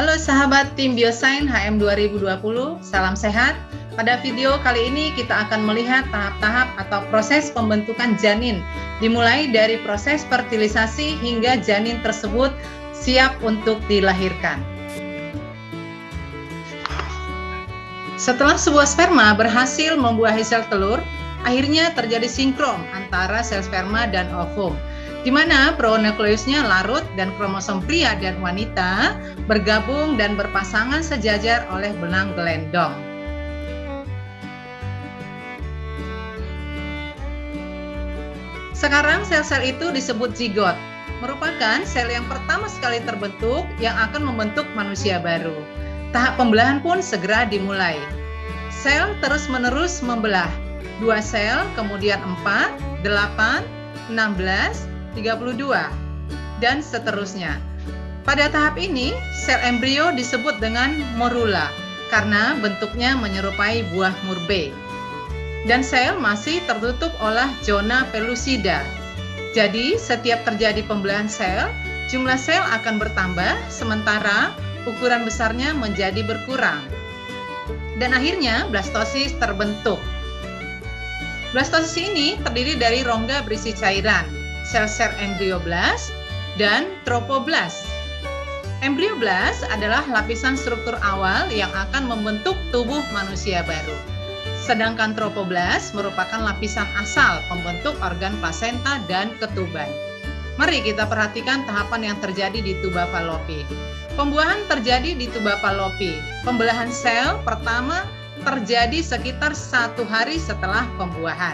Halo sahabat tim Biosains HM 2020, salam sehat. Pada video kali ini kita akan melihat tahap-tahap atau proses pembentukan janin, dimulai dari proses fertilisasi hingga janin tersebut siap untuk dilahirkan. Setelah sebuah sperma berhasil membuahi sel telur, akhirnya terjadi sinkron antara sel sperma dan ovum, di mana pronukleusnya larut dan kromosom pria dan wanita bergabung dan berpasangan sejajar oleh benang gelendong. Sekarang sel-sel itu disebut zigot, merupakan sel yang pertama sekali terbentuk yang akan membentuk manusia baru. Tahap pembelahan pun segera dimulai. Sel terus-menerus membelah, 2 sel, kemudian 4, 8, 16, 32, dan seterusnya. Pada tahap ini, sel embrio disebut dengan morula karena bentuknya menyerupai buah murbei. Dan sel masih tertutup oleh zona pellucida. Jadi, setiap terjadi pembelahan sel, jumlah sel akan bertambah, sementara ukuran besarnya menjadi berkurang. Dan akhirnya, blastosis terbentuk. Blastosis ini terdiri dari rongga berisi cairan, sel-sel embrioblas, dan tropoblas. Embrioblas adalah lapisan struktur awal yang akan membentuk tubuh manusia baru. Sedangkan tropoblas merupakan lapisan asal pembentuk organ plasenta dan ketuban. Mari kita perhatikan tahapan yang terjadi di tuba Fallopi. Pembuahan terjadi di tuba Fallopi. Pembelahan sel pertama terjadi sekitar 1 hari setelah pembuahan.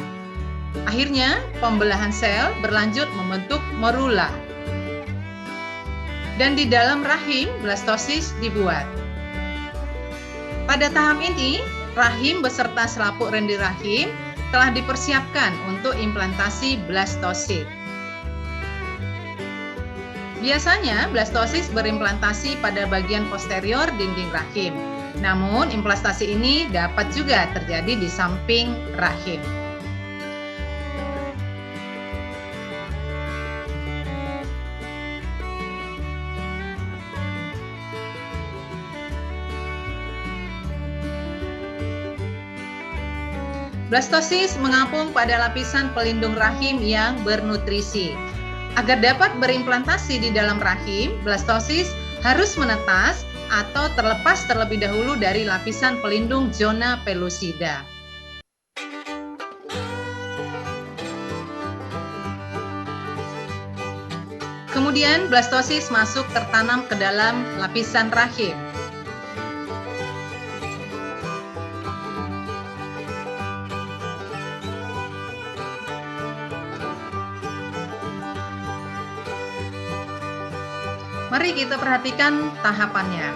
Akhirnya, pembelahan sel berlanjut membentuk morula. Dan di dalam rahim, blastosis dibuat. Pada tahap ini, rahim beserta selaput rendi rahim telah dipersiapkan untuk implantasi blastosit. Biasanya, blastosis berimplantasi pada bagian posterior dinding rahim. Namun, implantasi ini dapat juga terjadi di samping rahim. Blastosis mengapung pada lapisan pelindung rahim yang bernutrisi. Agar dapat berimplantasi di dalam rahim, blastosis harus menetas atau terlepas terlebih dahulu dari lapisan pelindung zona pellucida. Kemudian blastosis masuk tertanam ke dalam lapisan rahim. Mari kita perhatikan tahapannya.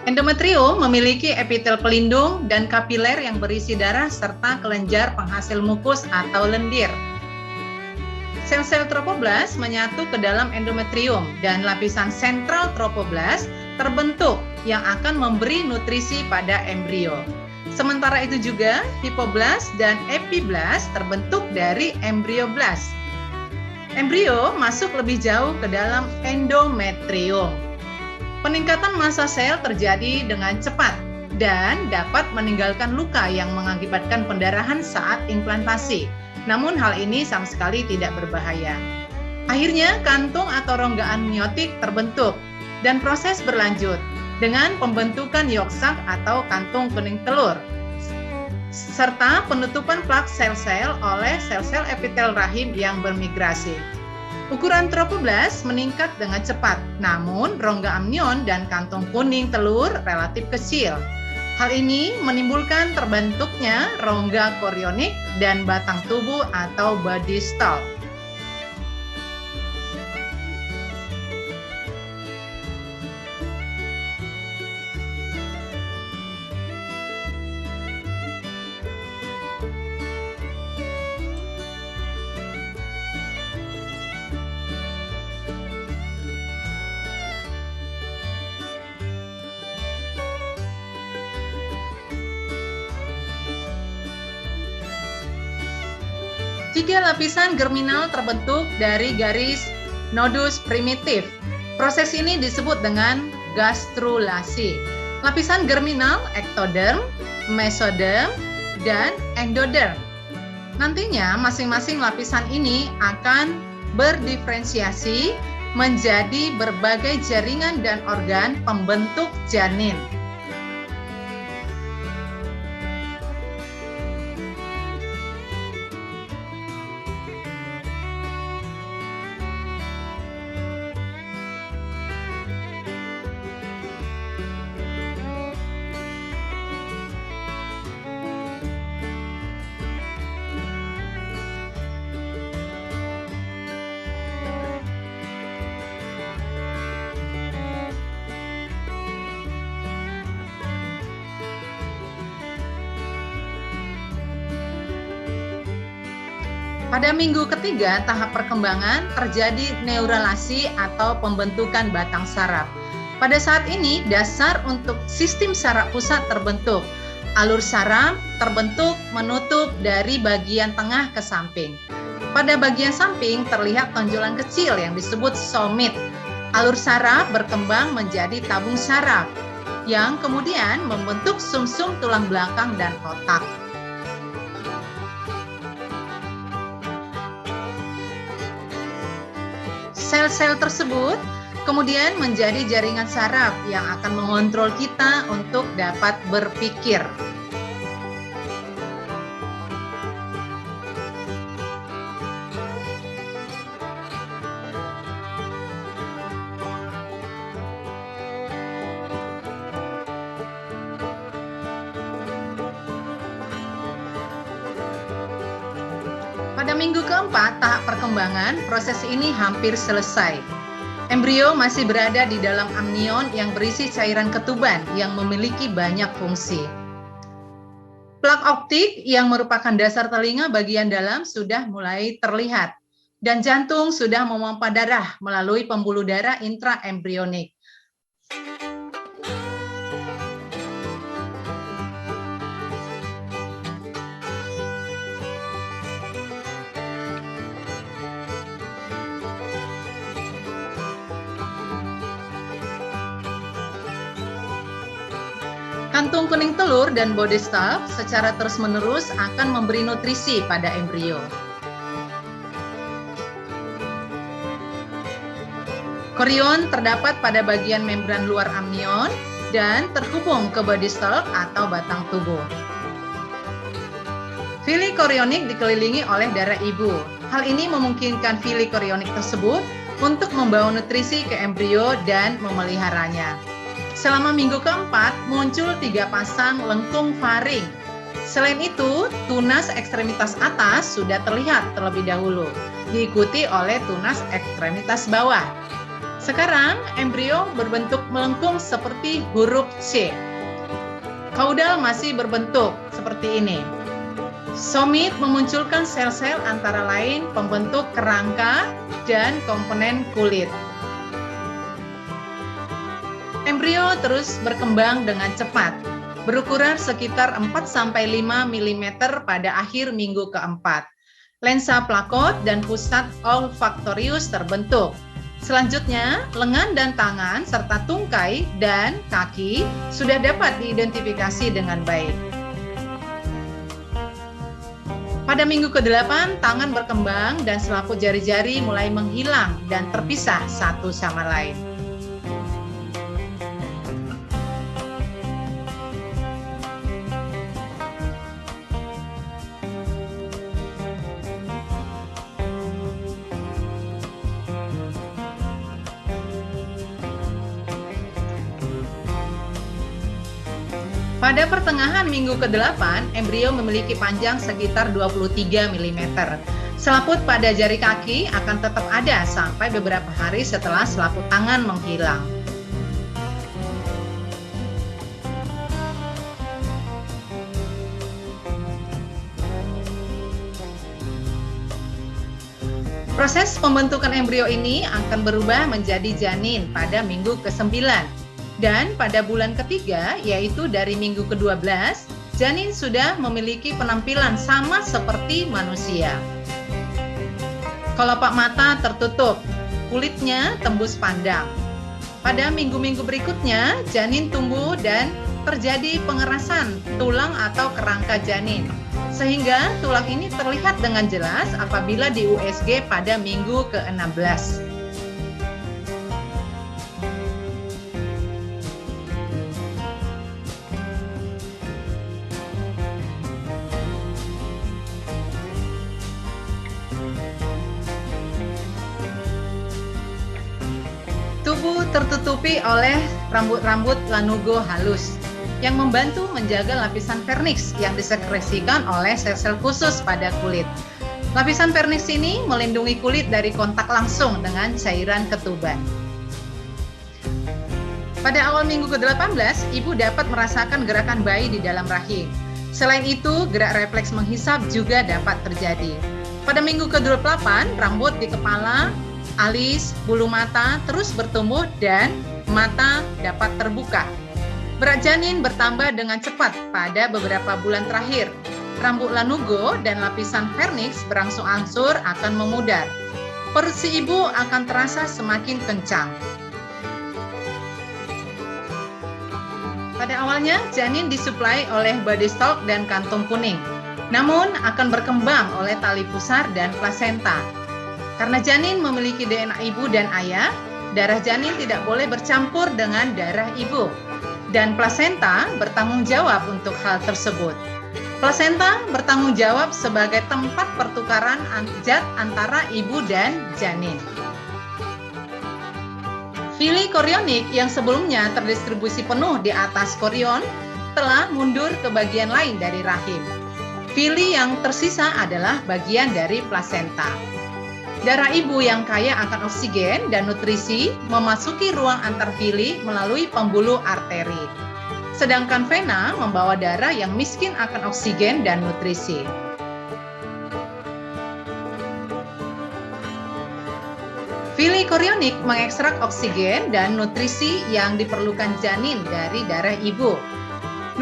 Endometrium memiliki epitel pelindung dan kapiler yang berisi darah serta kelenjar penghasil mukus atau lendir. Sel-sel tropoblas menyatu ke dalam endometrium dan lapisan sentral tropoblas terbentuk yang akan memberi nutrisi pada embrio. Sementara itu juga hipoblas dan epiblas terbentuk dari embrioblas. Embrio masuk lebih jauh ke dalam endometrium. Peningkatan massa sel terjadi dengan cepat dan dapat meninggalkan luka yang mengakibatkan pendarahan saat implantasi. Namun hal ini sama sekali tidak berbahaya. Akhirnya kantung atau rongga amniotik terbentuk dan proses berlanjut dengan pembentukan yolk sac atau kantung kuning telur, serta penutupan plak sel-sel oleh sel-sel epitel rahim yang bermigrasi. Ukuran tropoblas meningkat dengan cepat, namun rongga amnion dan kantung kuning telur relatif kecil. Hal ini menimbulkan terbentuknya rongga korionik dan batang tubuh atau body stalk. Jika lapisan germinal terbentuk dari garis nodus primitif, Proses ini disebut dengan gastrulasi. Lapisan germinal, ektoderm, mesoderm, dan endoderm. Nantinya masing-masing lapisan ini akan berdiferensiasi menjadi berbagai jaringan dan organ pembentuk janin. Pada minggu ketiga tahap perkembangan terjadi neuralasi atau pembentukan batang saraf. Pada saat ini dasar untuk sistem saraf pusat terbentuk. Alur saraf terbentuk menutup dari bagian tengah ke samping. Pada bagian samping terlihat tonjolan kecil yang disebut somit. Alur saraf berkembang menjadi tabung saraf yang kemudian membentuk sumsum tulang belakang dan otak. Sel-sel tersebut kemudian menjadi jaringan saraf yang akan mengontrol kita untuk dapat berpikir. Pada minggu keempat tahap perkembangan, proses ini hampir selesai. Embrio masih berada di dalam amnion yang berisi cairan ketuban yang memiliki banyak fungsi. Plak optik yang merupakan dasar telinga bagian dalam sudah mulai terlihat, dan jantung sudah memompa darah melalui pembuluh darah intraembrionik. Kantung kuning telur dan body stub secara terus-menerus akan memberi nutrisi pada embrio. Korion terdapat pada bagian membran luar amnion dan terhubung ke body stalk atau batang tubuh. Villi korionik dikelilingi oleh darah ibu. Hal ini memungkinkan villi korionik tersebut untuk membawa nutrisi ke embrio dan memeliharanya. Selama minggu keempat muncul 3 pasang lengkung faring. Selain itu, tunas ekstremitas atas sudah terlihat terlebih dahulu, diikuti oleh tunas ekstremitas bawah. Sekarang embrio berbentuk melengkung seperti huruf C. Kaudal masih berbentuk seperti ini. Somit memunculkan sel-sel antara lain pembentuk kerangka dan komponen kulit. Embrio terus berkembang dengan cepat, berukuran sekitar 4-5 mm pada akhir minggu keempat. Lensa plakot dan pusat olfaktorius terbentuk. Selanjutnya, lengan dan tangan serta tungkai dan kaki sudah dapat diidentifikasi dengan baik. Pada minggu ke-8, tangan berkembang dan selaput jari-jari mulai menghilang dan terpisah satu sama lain. Pada pertengahan minggu ke-8, embrio memiliki panjang sekitar 23 mm. Selaput pada jari kaki akan tetap ada sampai beberapa hari setelah selaput tangan menghilang. Proses pembentukan embrio ini akan berubah menjadi janin pada minggu ke-9. Dan pada bulan ketiga, yaitu dari minggu ke-12, janin sudah memiliki penampilan sama seperti manusia. Kelopak mata tertutup, kulitnya tembus pandang, Pada minggu-minggu berikutnya, janin tumbuh dan terjadi pengerasan tulang atau kerangka janin. Sehingga tulang ini terlihat dengan jelas apabila di USG pada minggu ke-16. Tubuh tertutupi oleh rambut-rambut lanugo halus yang membantu menjaga lapisan vernix yang disekresikan oleh sel-sel khusus pada kulit. Lapisan vernix ini melindungi kulit dari kontak langsung dengan cairan ketuban. Pada awal minggu ke-18, ibu dapat merasakan gerakan bayi di dalam rahim. Selain itu, gerak refleks menghisap juga dapat terjadi. Pada minggu ke-28, rambut di kepala, alis, bulu mata terus bertumbuh dan mata dapat terbuka. Berat janin bertambah dengan cepat pada beberapa bulan terakhir. Rambut lanugo dan lapisan vernix berangsur-angsur akan memudar. Perut si ibu akan terasa semakin kencang. Pada awalnya, janin disuplai oleh body stalk dan kantung kuning, namun akan berkembang oleh tali pusar dan plasenta. Karena janin memiliki DNA ibu dan ayah, darah janin tidak boleh bercampur dengan darah ibu. Dan plasenta bertanggung jawab untuk hal tersebut. Plasenta bertanggung jawab sebagai tempat pertukaran zat antara ibu dan janin. Fili korionik yang sebelumnya terdistribusi penuh di atas korion telah mundur ke bagian lain dari rahim. Fili yang tersisa adalah bagian dari plasenta. Darah ibu yang kaya akan oksigen dan nutrisi memasuki ruang antar fili melalui pembuluh arteri. Sedangkan vena membawa darah yang miskin akan oksigen dan nutrisi. Fili korionik mengekstrak oksigen dan nutrisi yang diperlukan janin dari darah ibu.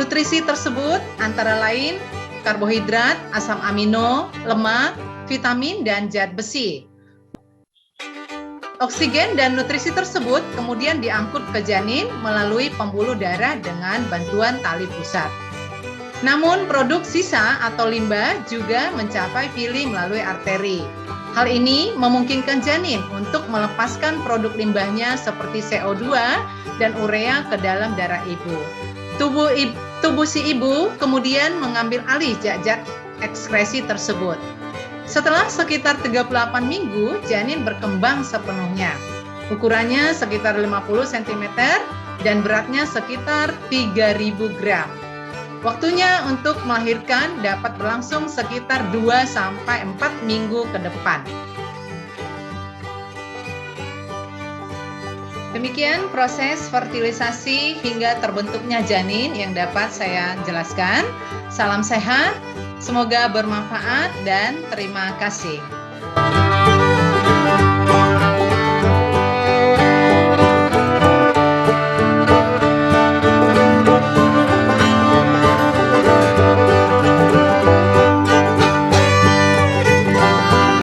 Nutrisi tersebut antara lain karbohidrat, asam amino, lemak, vitamin, dan zat besi. Oksigen dan nutrisi tersebut kemudian diangkut ke janin melalui pembuluh darah dengan bantuan tali pusat. Namun produk sisa atau limbah juga mencapai fili melalui arteri. Hal ini memungkinkan janin untuk melepaskan produk limbahnya seperti CO2 dan urea ke dalam darah ibu. Tubuh si ibu kemudian mengambil alih zat-zat ekskresi tersebut. Setelah sekitar 38 minggu, janin berkembang sepenuhnya. Ukurannya sekitar 50 cm dan beratnya sekitar 3.000 gram. Waktunya untuk melahirkan dapat berlangsung sekitar 2-4 minggu ke depan. Demikian proses fertilisasi hingga terbentuknya janin yang dapat saya jelaskan. Salam sehat. Semoga bermanfaat dan terima kasih.